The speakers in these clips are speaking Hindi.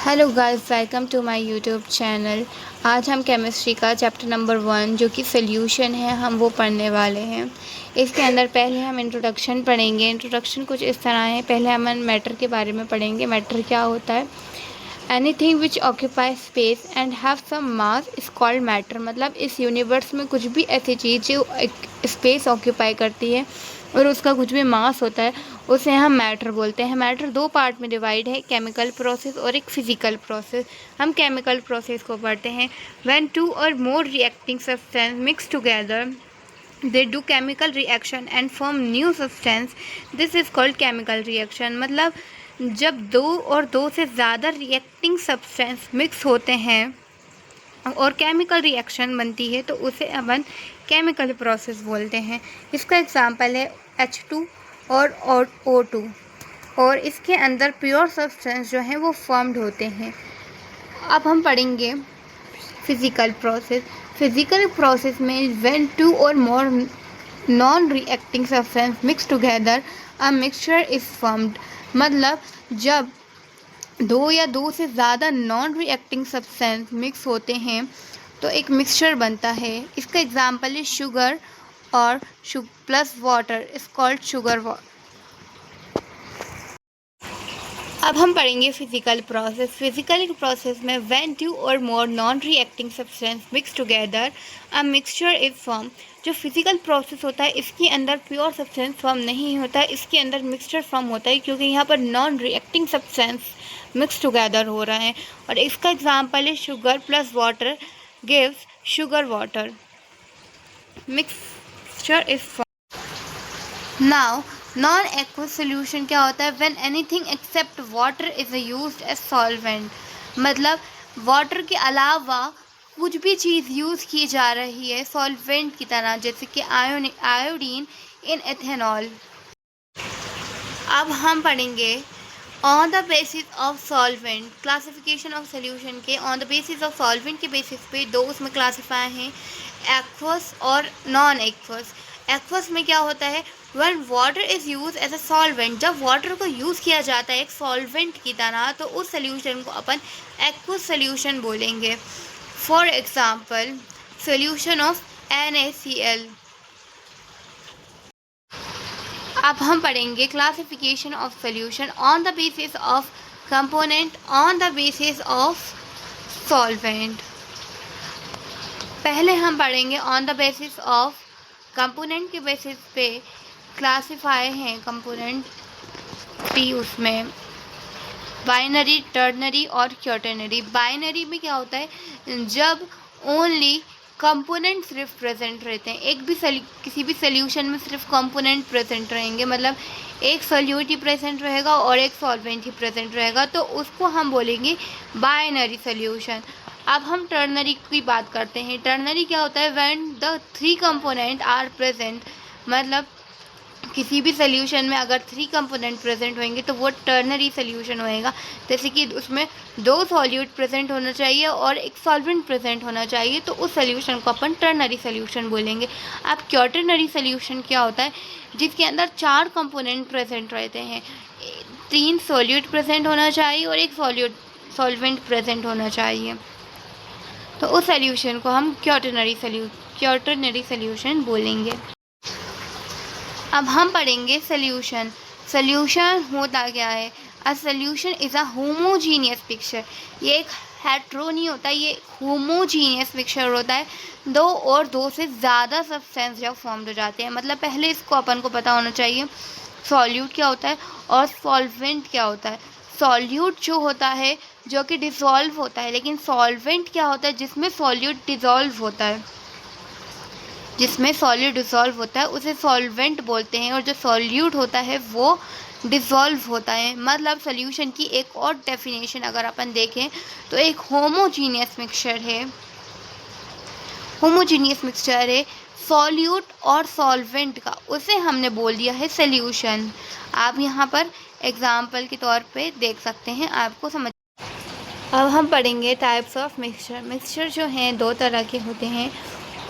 Hello guys, welcome to my YouTube channel. आज हम केमिस्ट्री का चैप्टर नंबर 1 जो कि सोल्यूशन है हम वो पढ़ने वाले हैं। इसके अंदर पहले हम इंट्रोडक्शन पढ़ेंगे। इंट्रोडक्शन कुछ इस तरह है। पहले हम मैटर के बारे में पढ़ेंगे। मैटर क्या होता है? Anything which occupy space and have some mass is called matter. मतलब इस यूनिवर्स में कुछ भी ऐसी चीज़ जो एक स्पेस ऑक्यूपाई करती है और उसका कुछ भी मास होता है उसे हम मैटर बोलते हैं। मैटर दो पार्ट में डिवाइड है, केमिकल प्रोसेस और एक फिजिकल प्रोसेस। हम केमिकल प्रोसेस को पढ़ते हैं। When two or more reacting substance mix together they do chemical reaction and form new substance, this is called chemical reaction। मतलब जब दो और दो से ज़्यादा रिएक्टिंग सब्सटेंस मिक्स होते हैं और केमिकल रिएक्शन बनती है तो उसे अपन केमिकल प्रोसेस बोलते हैं। इसका एग्जांपल है H2 और O2। और इसके अंदर प्योर सब्सटेंस जो हैं वो फॉर्म्ड होते हैं। अब हम पढ़ेंगे फिजिकल प्रोसेस। फिजिकल प्रोसेस में when two or more non reacting substance mix together a mixture is formed. मतलब जब दो या दो से ज़्यादा नॉन रिएक्टिंग सब्सटेंस मिक्स होते हैं तो एक मिक्सचर बनता है। इसका एग्जांपल है शुगर और plus water is called sugar. अब हम पढ़ेंगे फिजिकल प्रोसेस। फिजिकल प्रोसेस में when two or more non reacting substance mix together a mixture is form. जो फिजिकल प्रोसेस होता है इसके अंदर प्योर सब्सटेंस फॉर्म नहीं होता है, इसके अंदर मिक्सचर फॉर्म होता है क्योंकि यहाँ पर non reacting substance mix together हो रहा है। और इसका एग्जांपल है sugar plus water gives sugar water. Mixture is form. Now non aqueous solution क्या होता है? When anything except water is used as solvent. मतलब वाटर के अलावा कुछ भी चीज़ यूज़ की जा रही है सॉल्वेंट की तरह, जैसे कि आयोडीन इन एथेनॉल। अब हम पढ़ेंगे on the basis of solvent. Classification of solution के on the basis of solvent के बेसिस पे दो उसमें क्लासीफाई हैं, एक्वस और नॉन एक्वस। एक्वस में क्या होता है? When water is use as a solvent. जब वाटर को यूज़ किया जाता है एक सॉल्वेंट की तरह तो उस सोल्यूशन को अपन एक्वस सोल्यूशन बोलेंगे। For example solution of NaCl। अब हम पढ़ेंगे classification of solution on the basis of component on the basis of solvent. पहले हम पढ़ेंगे on the basis of component के बेसिस पे क्लासिफाई हैं कंपोनेंट 3, उसमें बाइनरी, टर्नरी और क्वाटर्नरी। बाइनरी में क्या होता है? जब ओनली कंपोनेंट सिर्फ प्रेजेंट रहते हैं, एक भी किसी भी सोल्यूशन में सिर्फ कंपोनेंट प्रेजेंट रहेंगे, मतलब एक सोल्यूट ही प्रेजेंट रहेगा और एक सॉल्वेंट ही प्रेजेंट रहेगा, तो उसको हम बोलेंगे बाइनरी सोल्यूशन। अब हम टर्नरी की बात करते हैं। टर्नरी क्या होता है? When the 3 component are present. मतलब किसी भी सोल्यूशन में अगर 3 कंपोनेंट प्रेजेंट होंगे तो वो टर्नरी सोल्यूशन होएगा। जैसे कि उसमें 2 सॉल्यूट प्रेजेंट होना चाहिए और एक सॉल्वेंट प्रेजेंट होना चाहिए, तो उस सोल्यूशन को अपन टर्नरी सोल्यूशन बोलेंगे। अब क्वाटर्नरी सोल्यूशन क्या होता है? जिसके अंदर 4 कंपोनेंट प्रेजेंट रहते हैं, 3 सॉल्यूट प्रेजेंट होना चाहिए और एक सॉल्वेंट प्रेजेंट होना चाहिए, तो उस सोल्यूशन को हम क्वाटर्नरी सोल्यूशन बोलेंगे। अब हम पढ़ेंगे सोल्यूशन। सोल्यूशन होता क्या है? A solution is a homogeneous mixture. ये एक हेट्रो नहीं होता, ये होमोजीनियस मिक्सचर होता है। दो और दो से ज़्यादा सब्सटेंस जब फॉर्म हो जाते हैं, मतलब पहले इसको अपन को पता होना चाहिए सॉल्यूट क्या होता है और सॉल्वेंट क्या होता है। सॉल्यूट जो होता है जो कि डिसॉल्व होता है, लेकिन सॉल्वेंट क्या होता है? जिसमें सॉल्यूट डिसॉल्व होता है, जिसमें सॉल्यूट डिसॉल्व होता है उसे सॉल्वेंट बोलते हैं, और जो सॉल्यूट होता है वो डिसॉल्व होता है। मतलब सोल्यूशन की एक और डेफिनेशन अगर अपन देखें तो एक होमोजीनियस मिक्सचर है, सॉल्यूट और सॉल्वेंट का, उसे हमने बोल दिया है सोल्यूशन। आप यहाँ पर एग्जाम्पल के तौर पे देख सकते हैं, आपको समझ। अब हम पढ़ेंगे टाइप्स ऑफ मिक्सचर। मिक्सचर जो हैं 2 तरह के होते हैं,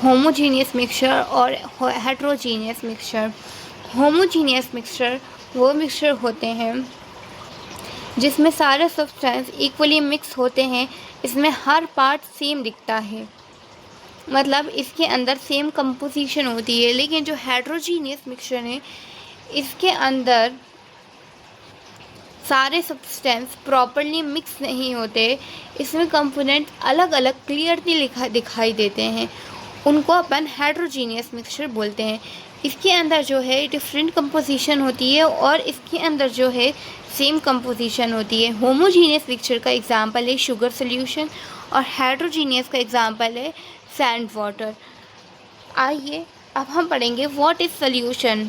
होमोजीनियस मिक्सचर और हेट्रोजीनियस मिक्सचर। होमोजीनियस मिक्सचर वो मिक्सचर होते हैं जिसमें सारे सब्सटेंस इक्वली मिक्स होते हैं, इसमें हर पार्ट सेम दिखता है, मतलब इसके अंदर सेम कंपोजिशन होती है। लेकिन जो हेट्रोजीनियस मिक्सचर है, इसके अंदर सारे सब्सटेंस प्रॉपरली मिक्स नहीं होते, इसमें कंपोनेंट अलग अलग क्लियरली दिखाई देते हैं, उनको अपन हेट्रोजीनियस मिक्सचर बोलते हैं। इसके अंदर जो है डिफरेंट कंपोजिशन होती है और इसके अंदर जो है सेम कंपोजिशन होती है। होमोजीनियस मिक्सचर का एग्जांपल है शुगर सॉल्यूशन और हेट्रोजीनियस का एग्जांपल है सैंड वाटर। आइए अब हम पढ़ेंगे व्हाट इज सॉल्यूशन।